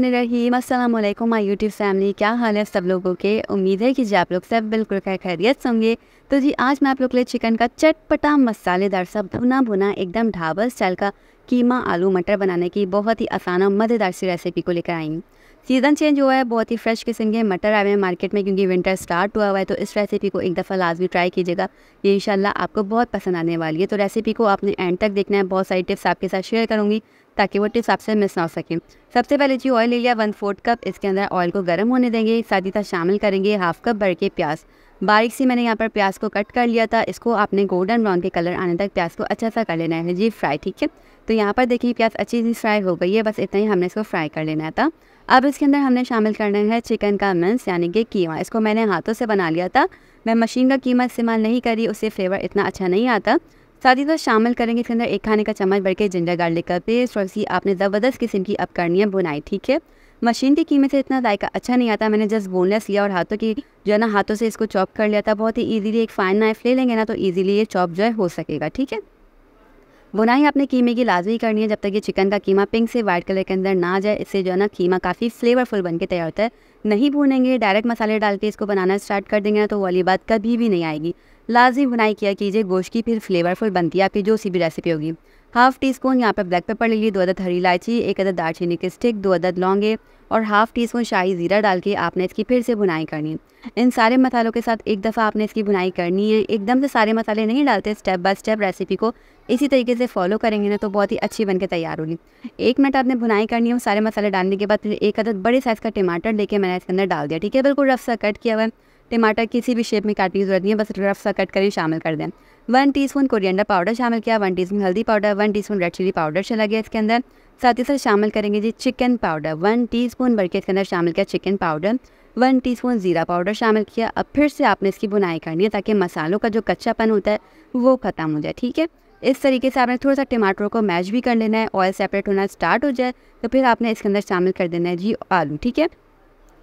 बिस्मिल्लाहिर्रहमानिर्रहीम। अस्सलाम वालेकुम माय यूट्यूब फैमिली, क्या हाल है सब लोगों के। उम्मीद है कि जी आप लोग सब बिल्कुल खैरियत से होंगे। तो जी आज मैं आप लोग के लिए चिकन का चटपटा मसालेदार सा भुना भुना एकदम ढाबा स्टाइल का कीमा आलू मटर बनाने की बहुत ही आसान और मज़ेदार सी रेसिपी को लेकर आई हूँ। सीज़न चेंज हुआ है, बहुत ही फ्रेश किस्म के मटर आए हुए हैं मार्केट में क्योंकि विंटर स्टार्ट हुआ है। तो इस रेसिपी को एक दफ़ा लाजमी ट्राई कीजिएगा, ये इंशाल्लाह आपको बहुत पसंद आने वाली है। तो रेसिपी को आपने एंड तक देखना है, बहुत सारी टिप्स आपके साथ शेयर करूँगी ताकि वो टिप्स आपसे मिस ना हो सकें। सबसे पहले जी ऑयल ले लिया 1/4 कप, इसके अंदर ऑयल को गर्म होने देंगे। साथ ही साथ शामिल करेंगे हाफ कप भर के प्याज। बारीक सी मैंने यहाँ पर प्याज को कट कर लिया था। इसको आपने गोल्डन ब्राउन के कलर आने तक प्याज को अच्छा सा कर लेना है जी फ्राई, ठीक है। तो यहाँ पर देखिए प्याज अच्छी सी फ्राई हो गई है, बस इतना ही हमने इसको फ्राई कर लेना था। अब इसके अंदर हमने शामिल करना है चिकन का मिंस यानी कि कीमा। इसको मैंने हाथों से बना लिया था, मैं मशीन का कीमा इस्तेमाल नहीं करी, उससे फ्लेवर इतना अच्छा नहीं आता। साथ ही साथ शामिल करेंगे इसके अंदर 1 खाने का चम्मच भर के जिंजर गार्लिक का पेस्ट और सी आपने ज़बरदस्त किस्म की अब करनी है बुनाई, ठीक है। मशीन के कीमे से इतना जायका अच्छा नहीं आता, मैंने जस्ट बोनलेस लिया और हाथों की जो है ना हाथों से इसको चॉप कर लिया था। बहुत ही ईजीली एक फाइन नाइफ ले लेंगे ना तो ईजीली ये चॉप जो है हो सकेगा, ठीक है। बुनाई आपने कीमे की लाजमी करनी है जब तक ये चिकन का कीमा पिंक से वाइट कलर के अंदर ना जाए। इससे जो है ना कीमा काफ़ी फ्लेवरफुल बन के तैयार होता है। नहीं भूनेंगे, डायरेक्ट मसाले डाल के इसको बनाना स्टार्ट कर देंगे ना तो वाली बात कभी भी नहीं आएगी। लाजमी बुनाई किया कीजिए, गोश्त की फिर फ्लेवरफुल बनती है आपकी जो सी भी रेसिपी होगी। हाफ टी स्पून यहाँ पर ब्लैक पेपर ले ली, 2 अदद हरी इलायची, 1 अदद दालचीनी की स्टिक, 2 अदद लौंगे और हाफ टी स्पून शाही ज़ीरा डाल के आपने इसकी फिर से बुनाई करनी है। इन सारे मसालों के साथ एक दफ़ा आपने इसकी बुनाई करनी है। एकदम से सारे मसाले नहीं डालते, स्टेप बाय स्टेप रेसिपी को इसी तरीके से फॉलो करेंगे ना तो बहुत ही अच्छी बनके तैयार होगी। 1 मिनट आपने बुनाई करनी है। सारे मसाले डालने के बाद फिर 1 अदद बड़े साइज़ का टमाटर लेके मैंने इसके अंदर डाल दिया, ठीक है। बिल्कुल रफ सा कट किया हुआ है। टमाटर किसी भी शेप में काटने की जरूरत नहीं है, बस रफ सा कट कर शामिल कर दें। 1 टीस्पून कोरिएंडर पाउडर शामिल किया, 1 टीस्पून हल्दी powder, 1 teaspoon red chili powder चला गया इसके अंदर। साथ ही साथ शामिल करेंगे जी चिकन पाउडर, 1 टीस्पून भर के इसके अंदर शामिल किया चिकन पाउडर। 1 टीस्पून ज़ीरा पाउडर शामिल किया। अब फिर से आपने इसकी बुनाई करनी है ताकि मसालों का जो कच्चापन होता है वो ख़त्म हो जाए, ठीक है। इस तरीके से आपने थोड़ा सा टमाटरों को मैश भी कर लेना है। ऑयल सेपरेट होना स्टार्ट हो जाए तो फिर आपने इसके अंदर शामिल कर देना है जी आलू, ठीक है।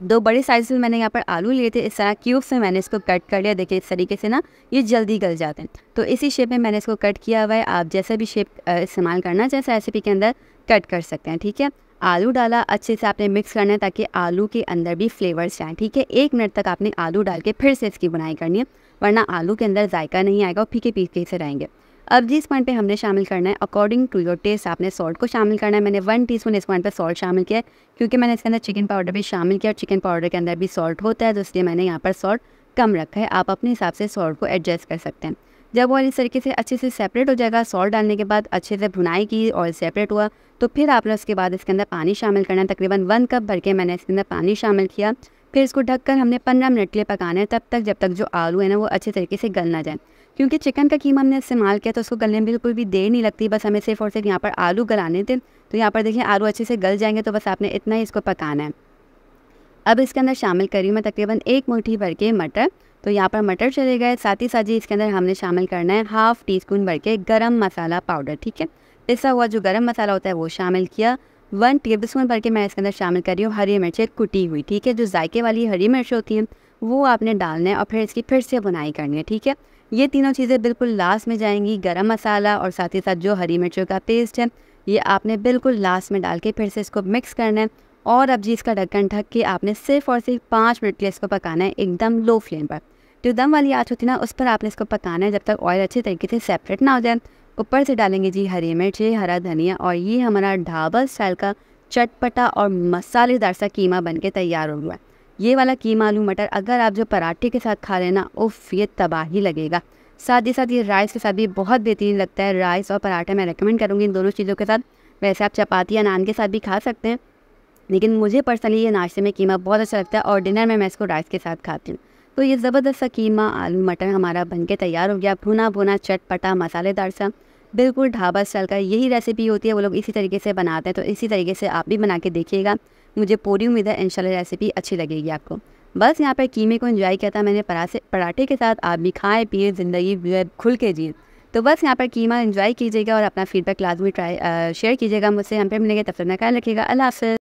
2 बड़े साइज़ में मैंने यहाँ पर आलू लिए थे, इस तरह क्यूब्स में मैंने इसको कट कर लिया। देखिए इस तरीके से ना ये जल्दी गल जाते हैं, तो इसी शेप में मैंने इसको कट किया हुआ है। आप जैसा भी शेप इस्तेमाल करना जैसे रेसिपी के अंदर कट कर सकते हैं, ठीक है। आलू डाला, अच्छे से आपने मिक्स करना है ताकि आलू के अंदर भी फ्लेवर्स जाएँ, ठीक है। 1 मिनट तक आपने आलू डाल के फिर से इसकी बुनाई करनी है, वरना आलू के अंदर जायका नहीं आएगा और फीके फीके से रहेंगे। अब जिस पॉइंट पे हमने शामिल करना है अकॉर्डिंग टू योर टेस्ट आपने सॉल्ट को शामिल करना है। मैंने 1 टीस्पून इस पॉइंट पे सॉल्ट शामिल किया है क्योंकि मैंने इसके अंदर चिकन पाउडर भी शामिल किया और चिकन पाउडर के अंदर भी सॉल्ट होता है, तो इसलिए मैंने यहाँ पर सॉल्ट कम रखा है। आप अपने हिसाब से सॉल्ट को एडजस्ट कर सकते हैं। जब ऑयल इस तरीके से अच्छे से सेपरेट हो जाएगा, सॉल्ट डालने के बाद अच्छे से भुनाई की, ऑयल सेपरेट हुआ तो फिर आपने उसके बाद इसके अंदर पानी शामिल करना है। तकरीबन 1 कप भर के मैंने इसके अंदर पानी शामिल किया। फिर इसको ढककर हमने 15 मिनट के लिए पकाना है, तब तक जब तक जो आलू है ना वो अच्छे तरीके से गल ना जाए। क्योंकि चिकन का कीमा हमने इस्तेमाल किया तो उसको गलने में बिल्कुल भी देर नहीं लगती, बस हमें सिर्फ और सिर्फ यहाँ पर आलू गलाने थे। तो यहाँ पर देखिए आलू अच्छे से गल जाएंगे, तो बस आपने इतना ही इसको पकाना है। अब इसके अंदर शामिल करी मैं तकरीबन 1 मुट्ठी भर के मटर, तो यहाँ पर मटर चले गए। साथ ही साथ जी इसके अंदर हमने शामिल करना है हाफ टी स्पून भर के गरम मसाला पाउडर, ठीक है। पिसा हुआ जो गरम मसाला होता है वो शामिल किया। 1 टेबल स्पून भर के मैं इसके अंदर शामिल कर रही हूँ हरी मिर्चें कुटी हुई, ठीक है। जो जायके वाली हरी मिर्च होती हैं वो आपने डालना है और फिर इसकी फिर से बुनाई करनी है, ठीक है। ये तीनों चीज़ें बिल्कुल लास्ट में जाएंगी, गरम मसाला और साथ ही साथ जो हरी मिर्चों का पेस्ट है ये आपने बिल्कुल लास्ट में डाल के फिर से इसको मिक्स करना है। और अब जी इसका ढक्कन ढक के आपने सिर्फ और सिर्फ 5 मिनट के लिए इसको पकाना है एकदम लो फ्लेम पर। जो दम वाली आँच होती है ना उस पर आपने इसको पकाना है जब तक ऑयल अच्छे तरीके से सेपरेट ना हो जाए। ऊपर से डालेंगे जी हरी मिर्ची, हरा धनिया और ये हमारा ढाबा स्टाइल का चटपटा और मसालेदार सा कीमा बनके तैयार हो गया है। ये वाला कीमा आलू मटर अगर आप जो पराठे के साथ खा लेना उफ ये तबाही लगेगा। साथ ही साथ ये राइस के साथ भी बहुत बेहतरीन लगता है। राइस और पराठा मैं रेकमेंड करूँगी इन दोनों चीज़ों के साथ। वैसे आप चपाती या नान के साथ भी खा सकते हैं, लेकिन मुझे पर्सनली ये नाश्ते में कीमा बहुत अच्छा लगता है और डिनर में मैं इसको राइस के साथ खाती हूँ। तो ये ज़बरदस्त सा कीमा आलू मटर हमारा बनके तैयार हो गया, भुना भुना चटपटा मसालेदार सा, बिल्कुल ढाबा स्टाइल का। यही रेसिपी होती है, वो लोग इसी तरीके से बनाते हैं, तो इसी तरीके से आप भी बना के देखिएगा। मुझे पूरी उम्मीद है इंशाल्लाह रेसिपी अच्छी लगेगी आपको। बस यहाँ पर कीमे को एंजॉय किया था मैंने पराठे के साथ। आप भी खाएँ पिए, ज़िंदगी खुल के जिए। तो बस यहाँ पर कीमा एंजॉय कीजिएगा और अपना फीडबैक लाजमी शेयर कीजिएगा मुझसे। हम पे मिलेंगे, तब तक ख्याल रखिएगा। अल्लाह हाफ़िज़।